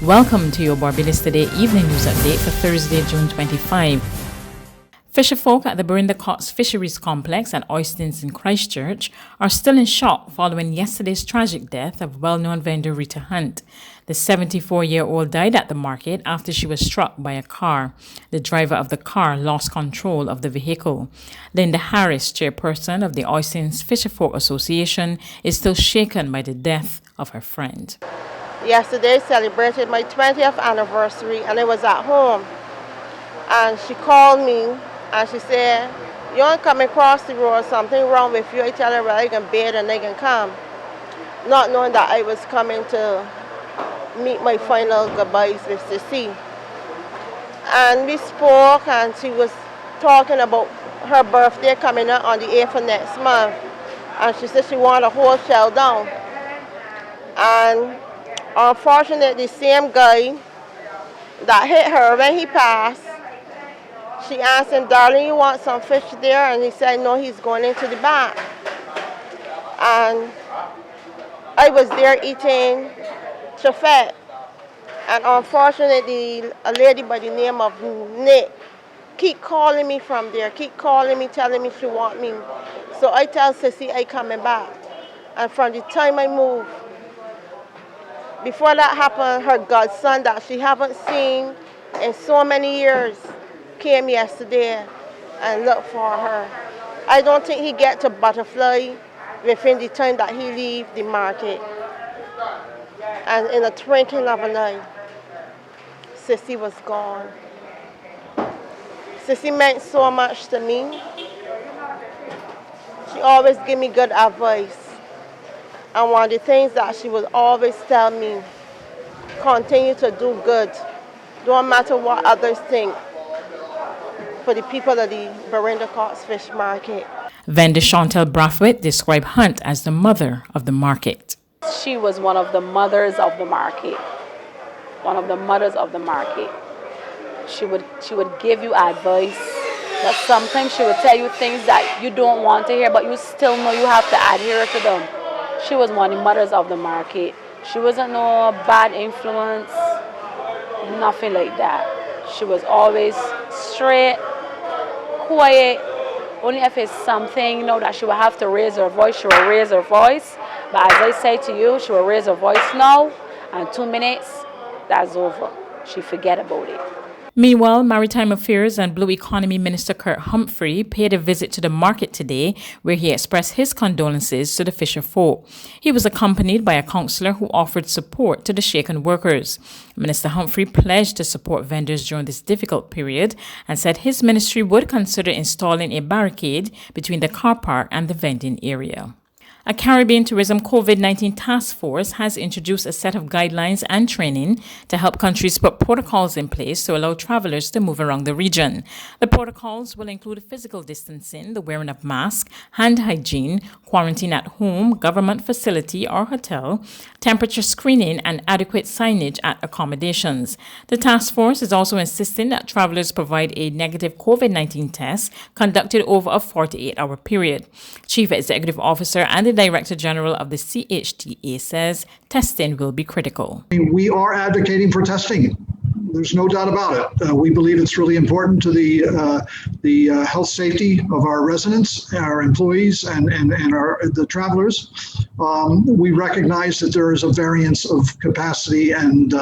Welcome to your Barbados Today Evening News Update for Thursday, June 25. Fisherfolk at the Barbados Fisheries Complex at Oistins in Christchurch are still in shock following yesterday's tragic death of well-known vendor Rita Hunt. The 74-year-old died at the market after she was struck by a car. The driver of the car lost control of the vehicle. Linda Harris, chairperson of the Oistins Fisherfolk Association, is still shaken by the death of her friend. Yesterday celebrated my 20th anniversary and I was at home. And she called me and she said, "You ain't coming across the road, something wrong with you." I tell her, "Well, I can bear and I can come." Not knowing that I was coming to meet my final goodbyes with Sissy. And we spoke and she was talking about her birthday coming up on the 8th of next month. And she said she wanted a whole shell down. And unfortunately, the same guy that hit her when he passed, she asked him, "Darling, you want some fish there?" And he said, "No, he's going into the back." And I was there eating chafet. And unfortunately, a lady by the name of Nick keep calling me from there, keep calling me, telling me she want me. So I tell Sissy I coming back. And from the time I moved, before that happened, her godson that she haven't seen in so many years came yesterday and looked for her. I don't think he get to Butterfly within the time that he leave the market. And in a twinkling of an eye, Sissy was gone. Sissy meant so much to me. She always give me good advice. And one of the things that she would always tell me, continue to do good. Don't matter what others think, for the people of the Barbados Fish Market. Vendor Chantel Brathwaite described Hunt as the mother of the market. She was one of the mothers of the market. One of the mothers of the market. She would give you advice, but sometimes she would tell you things that you don't want to hear, but you still know you have to adhere to them. She was one of the mothers of the market. She wasn't no bad influence, nothing like that. She was always straight, quiet. Only if it's something, that she will have to raise her voice, she will raise her voice. But as I say to you, she will raise her voice now, and 2 minutes, that's over. She forget about it. Meanwhile, Maritime Affairs and Blue Economy Minister Kurt Humphrey paid a visit to the market today, where he expressed his condolences to the fisherfolk. He was accompanied by a councillor who offered support to the shaken workers. Minister Humphrey pledged to support vendors during this difficult period and said his ministry would consider installing a barricade between the car park and the vending area. A Caribbean Tourism COVID-19 task force has introduced a set of guidelines and training to help countries put protocols in place to allow travelers to move around the region. The protocols will include physical distancing, the wearing of masks, hand hygiene, quarantine at home, government facility or hotel, temperature screening, and adequate signage at accommodations. The task force is also insisting that travelers provide a negative COVID-19 test conducted over a 48-hour period. Chief Executive Officer and the Director General of the CHTA says testing will be critical. We are advocating for testing. There's no doubt about it. We believe it's really important to the health safety of our residents, our employees, and the travelers. We recognize that there is a variance of capacity and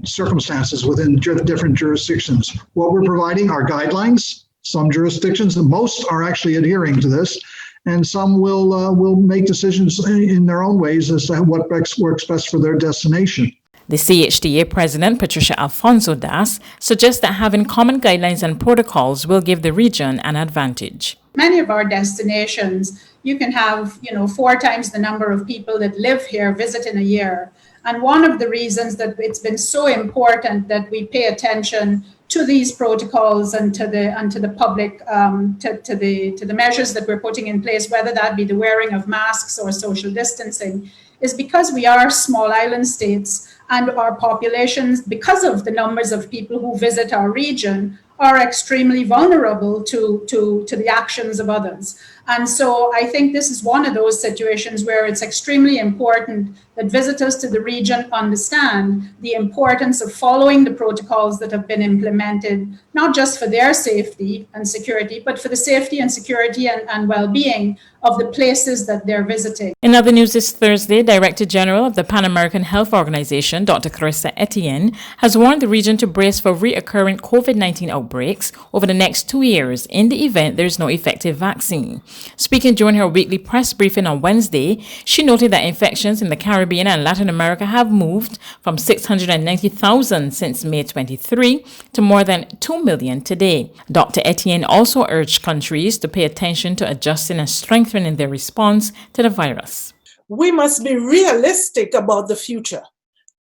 circumstances within different jurisdictions. What we're providing are guidelines. Some jurisdictions, and most, are actually adhering to this, and some will make decisions in their own ways as to what works best for their destination. The CHTA President, Patricia Alfonso Das, suggests that having common guidelines and protocols will give the region an advantage. Many of our destinations, you can have, 4 times the number of people that live here visit in a year. And one of the reasons that it's been so important that we pay attention to these protocols and to the public, to the measures that we're putting in place, whether that be the wearing of masks or social distancing, is because we are small island states and our populations, because of the numbers of people who visit our region, are extremely vulnerable to the actions of others. And so I think this is one of those situations where it's extremely important that visitors to the region understand the importance of following the protocols that have been implemented, not just for their safety and security, but for the safety and security and well-being of the places that they're visiting. In other news this Thursday, Director General of the Pan American Health Organization, Dr. Carissa Etienne, has warned the region to brace for reoccurring COVID-19 outbreaks over the next 2 years in the event there is no effective vaccine. Speaking during her weekly press briefing on Wednesday, she noted that infections in the Caribbean and Latin America have moved from 690,000 since May 23 to more than 2 million today. Dr. Etienne also urged countries to pay attention to adjusting and strengthening their response to the virus. We must be realistic about the future.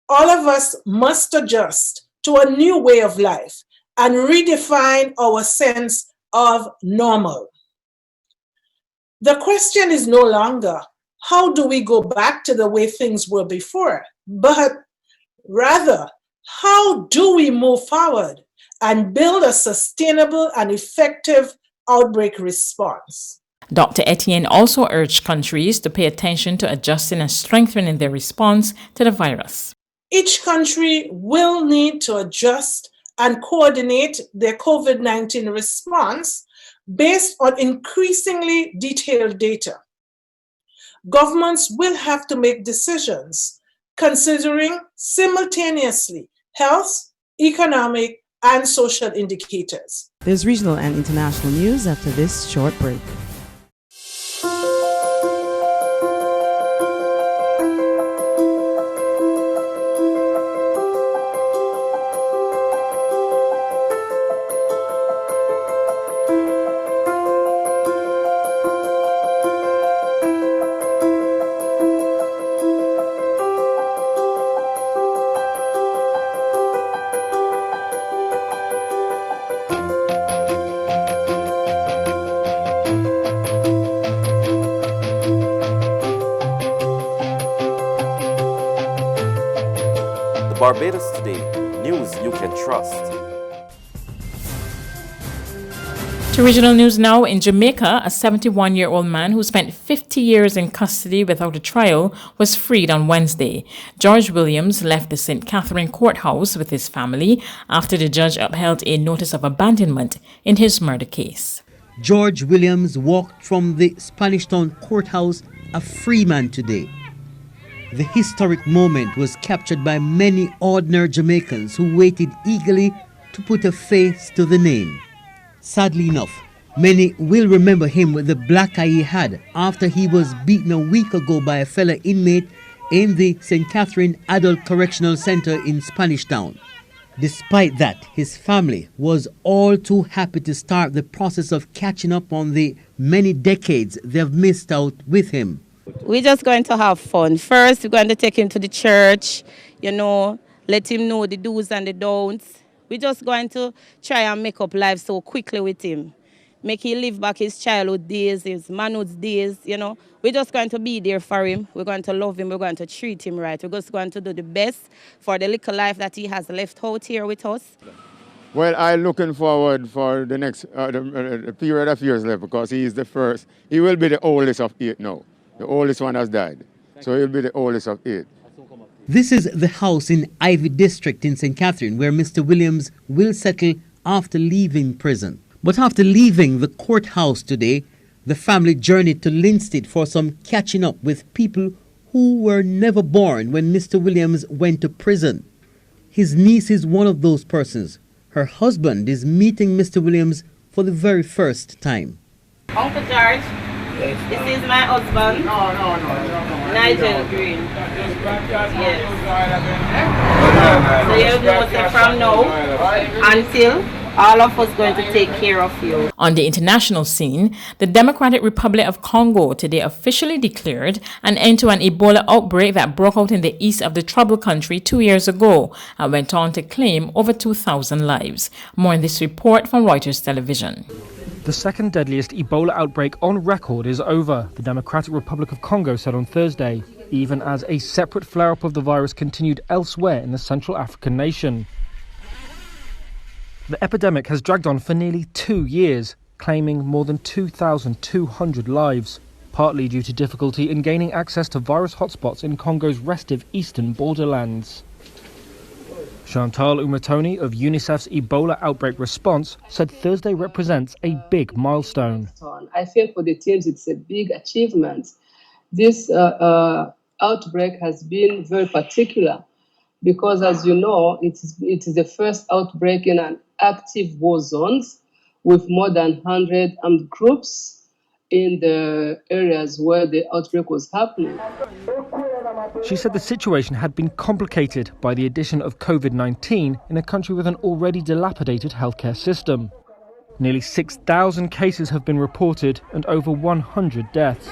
All of us must adjust to a new way of life and redefine our sense of normal. The question is no longer, how do we go back to the way things were before? But rather, how do we move forward and build a sustainable and effective outbreak response? Dr. Etienne also urged countries to pay attention to adjusting and strengthening their response to the virus. Each country will need to adjust and coordinate their COVID-19 response based on increasingly detailed data. Governments will have to make decisions considering simultaneously health, economic, and social indicators. There's regional and international news after this short break. Barbados Today, news you can trust. To regional news now, in Jamaica, a 71-year-old man who spent 50 years in custody without a trial was freed on Wednesday. George Williams left the St. Catherine courthouse with his family after the judge upheld a notice of abandonment in his murder case. George Williams walked from the Spanish Town courthouse a free man today. The historic moment was captured by many ordinary Jamaicans who waited eagerly to put a face to the name. Sadly enough, many will remember him with the black eye he had after he was beaten a week ago by a fellow inmate in the St. Catherine Adult Correctional Center in Spanish Town. Despite that, his family was all too happy to start the process of catching up on the many decades they've missed out with him. We're just going to have fun. First, we're going to take him to the church, let him know the do's and the don'ts. We're just going to try and make up life so quickly with him. Make him live back his childhood days, his manhood days, We're just going to be there for him. We're going to love him. We're going to treat him right. We're just going to do the best for the little life that he has left out here with us. Well, I'm looking forward for the next the period of years left because he is the first. He will be the oldest of 8 now. The oldest one has died. So he'll be the oldest of 8. This is the house in Ivy District in St. Catherine where Mr. Williams will settle after leaving prison. But after leaving the courthouse today, the family journeyed to Linstead for some catching up with people who were never born when Mr. Williams went to prison. His niece is one of those persons. Her husband is meeting Mr. Williams for the very first time. Uncle George, this is my husband. No. Nigel Green. Yes. So you know that from now until all of us going to take care of you. On the international scene, the Democratic Republic of Congo today officially declared an end to an Ebola outbreak that broke out in the east of the troubled country 2 years ago and went on to claim over 2,000 lives. More in this report from Reuters Television. The second deadliest Ebola outbreak on record is over, the Democratic Republic of Congo said on Thursday, even as a separate flare-up of the virus continued elsewhere in the Central African nation. The epidemic has dragged on for nearly 2 years. claiming more than 2,200 lives, partly due to difficulty in gaining access to virus hotspots in Congo's restive eastern borderlands. Chantal Umatoni of UNICEF's Ebola outbreak response said Thursday represents a big milestone. I think for the teams it's a big achievement. This outbreak has been very particular because, as you know, it is the first outbreak in an active war zone with more than 100 armed groups in the areas where the outbreak was happening. She said the situation had been complicated by the addition of COVID-19 in a country with an already dilapidated healthcare system. Nearly 6,000 cases have been reported and over 100 deaths.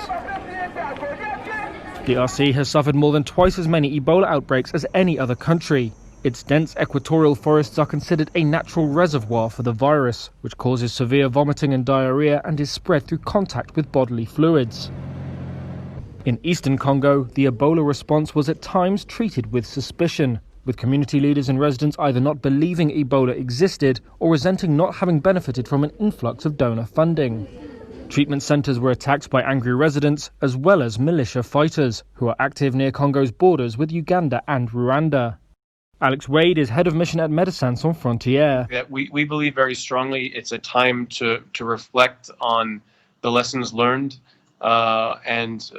DRC has suffered more than twice as many Ebola outbreaks as any other country. Its dense equatorial forests are considered a natural reservoir for the virus, which causes severe vomiting and diarrhea and is spread through contact with bodily fluids. In eastern Congo, the Ebola response was at times treated with suspicion, with community leaders and residents either not believing Ebola existed or resenting not having benefited from an influx of donor funding. Treatment centres were attacked by angry residents as well as militia fighters who are active near Congo's borders with Uganda and Rwanda. Alex Wade is head of mission at Médecins Sans Frontières. We believe very strongly it's a time to reflect on the lessons learned and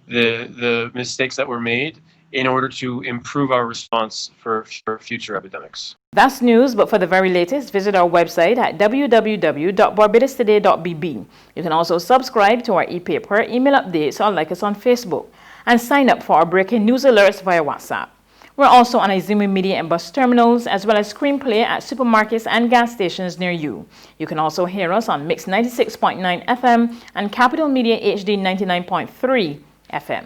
the mistakes that were made in order to improve our response for future epidemics. That's news, but for the very latest, visit our website at www.barbadostoday.bb. You can also subscribe to our e-paper, email updates, or like us on Facebook, and sign up for our breaking news alerts via WhatsApp. We're also on Izumi Media and bus terminals, as well as screenplay at supermarkets and gas stations near you. You can also hear us on Mix 96.9 FM and Capital Media HD 99.3 FM.